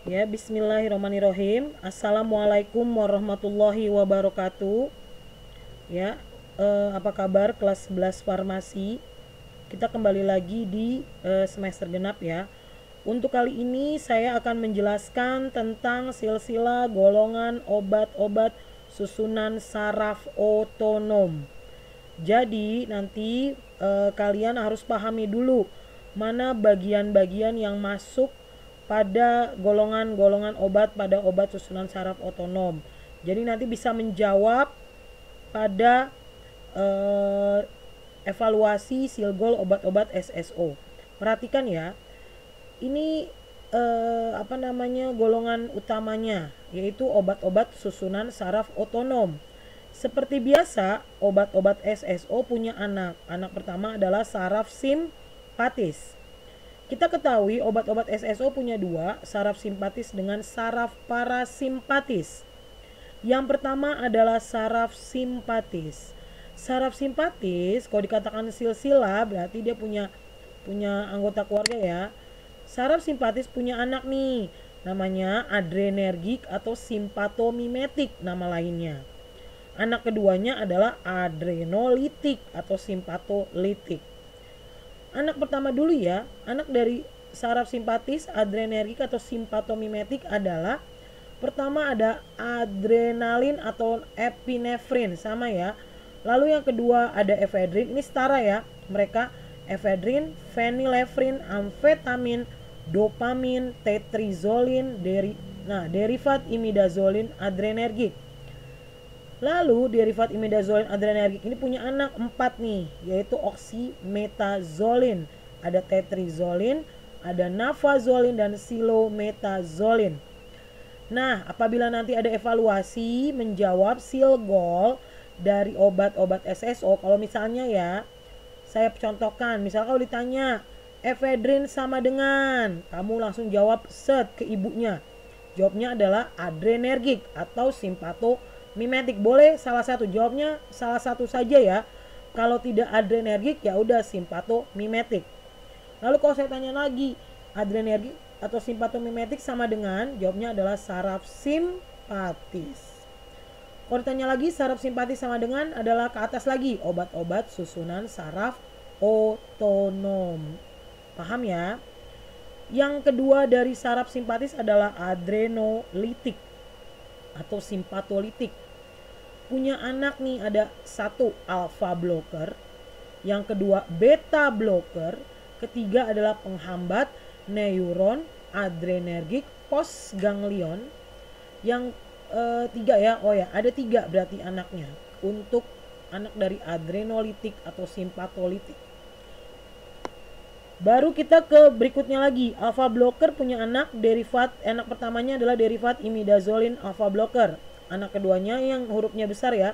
Ya, bismillahirrahmanirrahim. Assalamualaikum warahmatullahi wabarakatuh. Ya, apa kabar kelas 11 farmasi? Kita kembali lagi di semester genap ya. Untuk kali ini saya akan menjelaskan tentang silsilah golongan obat-obat susunan saraf otonom. Jadi nanti kalian harus pahami dulu mana bagian-bagian yang masuk pada golongan-golongan obat pada obat susunan saraf otonom. Jadi nanti bisa menjawab pada evaluasi silgol obat-obat SSO. Perhatikan ya, ini golongan utamanya yaitu obat-obat susunan saraf otonom. Seperti biasa, obat-obat SSO punya anak. Anak pertama adalah saraf simpatis. Kita ketahui obat-obat SSO punya dua, saraf simpatis dengan saraf parasimpatis. Yang pertama adalah saraf simpatis. Saraf simpatis, kalau dikatakan silsilah berarti dia punya anggota keluarga ya. Saraf simpatis punya anak nih, namanya adrenergik atau simpatomimetik nama lainnya. Anak keduanya adalah adrenolitik atau simpatolitik. Anak pertama dulu ya, anak dari saraf simpatis, adrenergik atau simpatomimetik adalah pertama ada adrenalin atau epinefrin sama ya. Lalu yang kedua ada efedrin, ini setara ya. Mereka efedrin, fenilefrin, amfetamin, dopamin, tetrizolin, derivat imidazolin adrenergik. Lalu derivat imidazolin adrenergik ini punya anak 4 nih, yaitu oksimetazolin, ada tetrizolin, ada nafazolin dan silometazolin. Nah, apabila nanti ada evaluasi menjawab silgol dari obat-obat SSO, kalau misalnya ya, saya contohkan, misalnya kalau ditanya efedrin sama dengan, kamu langsung jawab set ke ibunya. Jawabnya adalah adrenergik atau simpatomimetik. Boleh salah satu, jawabnya salah satu saja ya. Kalau tidak adrenergik ya udah simpatomimetik. Lalu kalau saya tanya lagi, adrenergik atau simpatomimetik sama dengan, jawabnya adalah saraf simpatis. Kalau ditanya lagi saraf simpatis sama dengan adalah ke atas lagi, obat-obat susunan saraf otonom. Paham ya? Yang kedua dari saraf simpatis adalah adrenolitik atau simpatolitik. Punya anak nih, ada satu alpha blocker, yang kedua beta blocker, ketiga adalah penghambat neuron adrenergik postganglion. Yang tiga ya, ada tiga berarti anaknya untuk anak dari adrenolitik atau simpatolitik. Baru kita ke berikutnya lagi, alpha blocker punya anak anak pertamanya adalah derivat imidazolin alpha blocker. Anak keduanya yang hurufnya besar ya.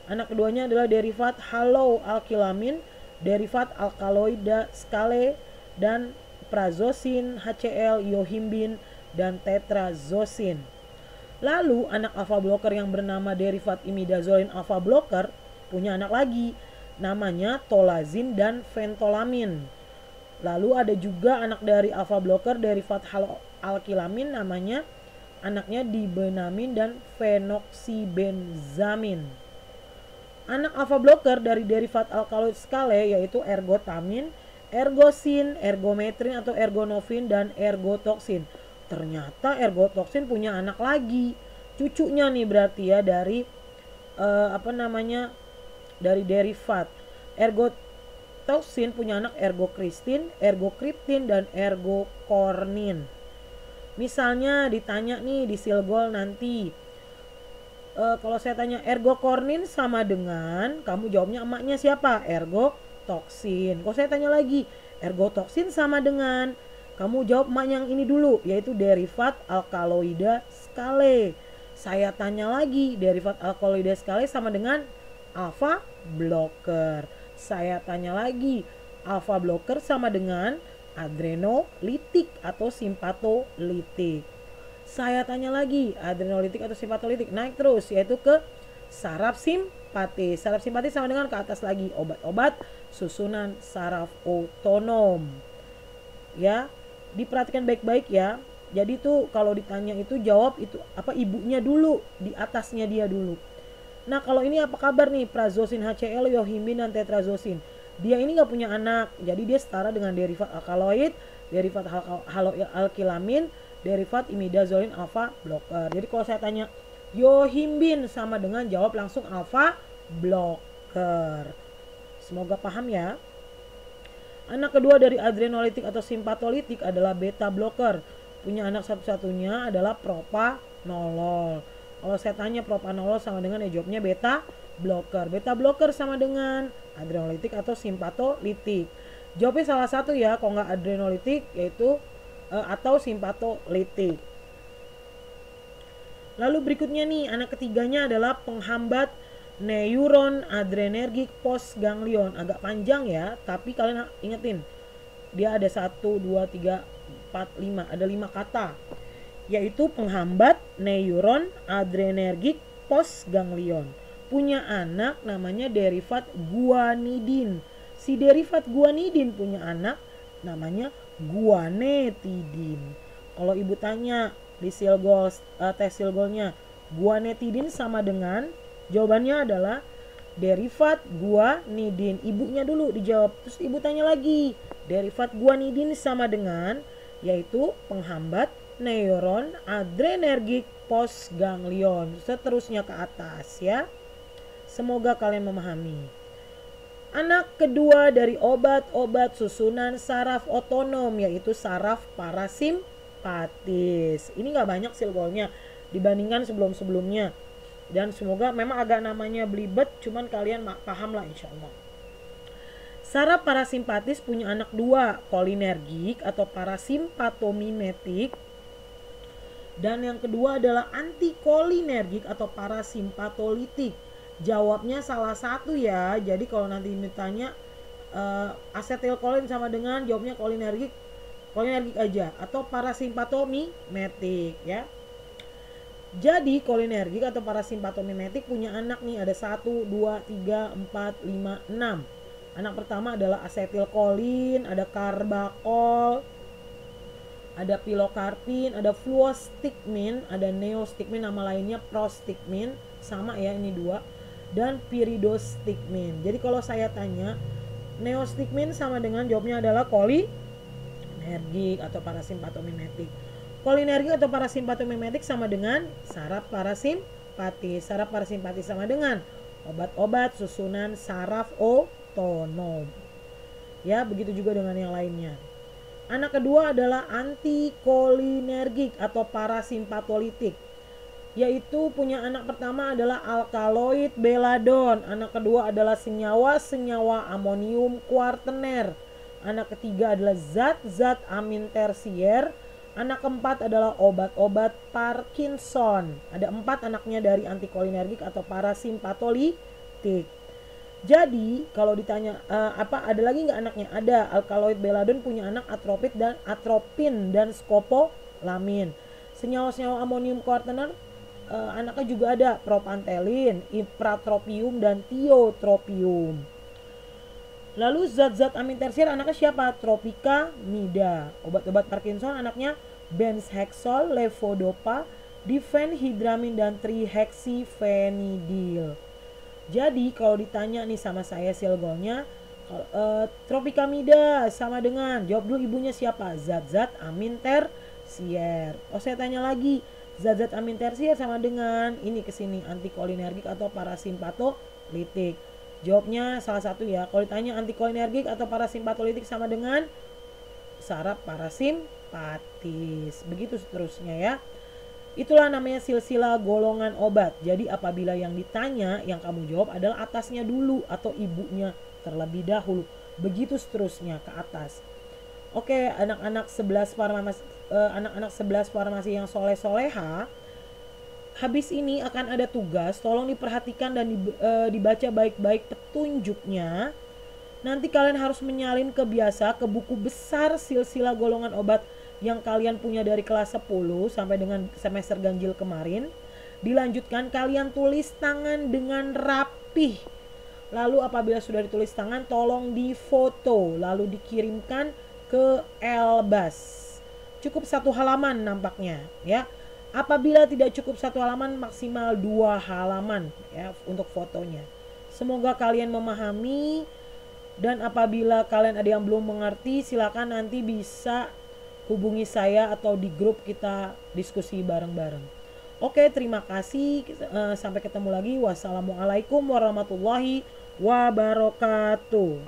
Anak keduanya adalah derivat haloalkilamin, derivat alkaloida skale dan prazosin, HCl, yohimbin dan tetrazosin. Lalu anak alpha blocker yang bernama derivat imidazolin alpha blocker punya anak lagi, namanya tolazin dan ventolamin. Lalu ada juga anak dari alpha blocker derivat haloalkilamin, namanya anaknya dibenamin dan fenoksibenzamin. Anak alpha blocker dari derivat alkaloid skale yaitu ergotamin, ergosin, ergometrin atau ergonofin dan ergotoksin. Ternyata ergotoksin punya anak lagi, cucunya nih berarti ya dari dari derivat. Ergotoksin punya anak ergokristin, ergokriptin dan ergokornin. Misalnya ditanya nih di silgol nanti, kalau saya tanya ergokornin sama dengan, kamu jawabnya emaknya siapa? Ergotoksin. Kalau saya tanya lagi, ergotoksin sama dengan, kamu jawab emak yang ini dulu, yaitu derivat alkaloida skale. Saya tanya lagi, derivat alkaloida skale sama dengan alpha blocker. Saya tanya lagi, alpha blocker sama dengan adrenolitik atau simpatolitik. Saya tanya lagi, adrenolitik atau simpatolitik, naik terus yaitu ke saraf simpatis. Saraf simpatis sama dengan ke atas lagi, obat-obat susunan saraf otonom. Ya, diperhatikan baik-baik ya. Jadi tuh kalau ditanya itu jawab itu apa ibunya dulu, di atasnya dia dulu. Nah kalau ini apa kabar nih, prazosin HCl, yohimbin, dan tetrazosin. Dia ini nggak punya anak, jadi dia setara dengan derivat alkaloid, derivat alkilamin, derivat imidazolin alpha blocker. Jadi kalau saya tanya yohimbin sama dengan jawab langsung alpha blocker. Semoga paham ya. Anak kedua dari adrenolitik atau simpatolitik adalah beta blocker. Punya anak satu-satunya adalah propanolol. Kalau saya tanya propanolol sama dengan ya jawabnya beta blocker. Beta blocker sama dengan adrenolitik atau simpatolitik. Jawabnya salah satu ya, kalau nggak adrenolitik yaitu atau simpatolitik. Lalu berikutnya nih, anak ketiganya adalah penghambat neuron adrenergik postganglion. Agak panjang ya, tapi kalian ingetin. Dia ada 1, 2, 3, 4, 5. Ada 5 kata. Yaitu penghambat neuron adrenergik postganglion. Punya anak namanya derivat guanidin. Si derivat guanidin punya anak namanya guanetidin. Kalau ibu tanya di silgol, tes silgolnya, guanetidin sama dengan, jawabannya adalah derivat guanidin. Ibunya dulu dijawab. Terus ibu tanya lagi, derivat guanidin sama dengan, yaitu penghambat neuron adrenergik postganglion. Seterusnya ke atas ya. Semoga kalian memahami. Anak kedua dari obat-obat susunan saraf otonom yaitu saraf parasimpatis. Ini nggak banyak silgolnya dibandingkan sebelum-sebelumnya. Dan semoga memang agak namanya belibet, cuman kalian paham lah insya Allah. Saraf parasimpatis punya anak dua, kolinergik atau parasimpatomimetik. Dan yang kedua adalah antikolinergik atau parasimpatolitik. Jawabnya salah satu ya. Jadi kalau nanti ditanya asetilkolin sama dengan, jawabnya kolinergik aja atau parasimpatomimetik ya. Jadi kolinergik atau parasimpatomimetik punya anak nih, ada 1, 2, 3, 4, 5, 6. Anak pertama adalah asetilkolin, ada karbakol, ada pilokarpin, ada fluostigmin, ada neostigmin, nama lainnya prostigmin, sama ya ini 2, dan piridostigmin. Jadi kalau saya tanya neostigmin sama dengan, jawabnya adalah kolinergik atau parasimpatomimetik. Kolinergik atau parasimpatomimetik sama dengan saraf parasimpatis. Saraf parasimpatis sama dengan obat-obat susunan saraf otonom. Ya, begitu juga dengan yang lainnya. Anak kedua adalah antikolinergik atau parasimpatolitik. Yaitu punya anak pertama adalah alkaloid beladon. Anak kedua adalah senyawa-senyawa amonium kuartener. Anak ketiga adalah zat-zat amin tersier. Anak keempat adalah obat-obat Parkinson. Ada 4 anaknya dari antikolinergik atau parasimpatolitik. Jadi kalau ditanya ada lagi nggak anaknya? Ada. Alkaloid beladon punya anak atropin dan skopolamin. Senyawa-senyawa amonium kuartener anaknya juga ada propantelin, ipratropium, dan tiotropium. Lalu zat-zat amin tersier anaknya siapa? Tropicamida. Obat-obat Parkinson anaknya benzhexol, levodopa, difenhidramin, dan trihexyphenidil. Jadi kalau ditanya nih sama saya silgolnya, tropicamida sama dengan, jawab dulu ibunya siapa? Zat-zat amin tersier. Oh saya tanya lagi, zat-zat amin tersier sama dengan, ini kesini, antikolinergik atau parasimpatolitik. Jawabnya salah satu ya. Kalau ditanya antikolinergik atau parasimpatolitik sama dengan saraf parasimpatis. Begitu seterusnya ya. Itulah namanya silsilah golongan obat. Jadi apabila yang ditanya, yang kamu jawab adalah atasnya dulu atau ibunya terlebih dahulu. Begitu seterusnya ke atas. Oke, anak-anak 11 farmasi yang soleh-soleha, habis ini akan ada tugas, tolong diperhatikan dan dibaca baik-baik petunjuknya. Nanti kalian harus menyalin ke buku besar silsilah golongan obat yang kalian punya dari kelas 10 sampai dengan semester ganjil kemarin. Dilanjutkan kalian tulis tangan dengan rapih. Lalu apabila sudah ditulis tangan, tolong difoto lalu dikirimkan ke Elbas. cukup 1 halaman nampaknya ya. Apabila tidak cukup 1 halaman, maksimal 2 halaman ya untuk fotonya. Semoga kalian memahami, dan apabila kalian ada yang belum mengerti, silakan nanti bisa hubungi saya atau di grup kita diskusi bareng-bareng. Oke, terima kasih. Sampai ketemu lagi. Wassalamualaikum warahmatullahi wabarakatuh.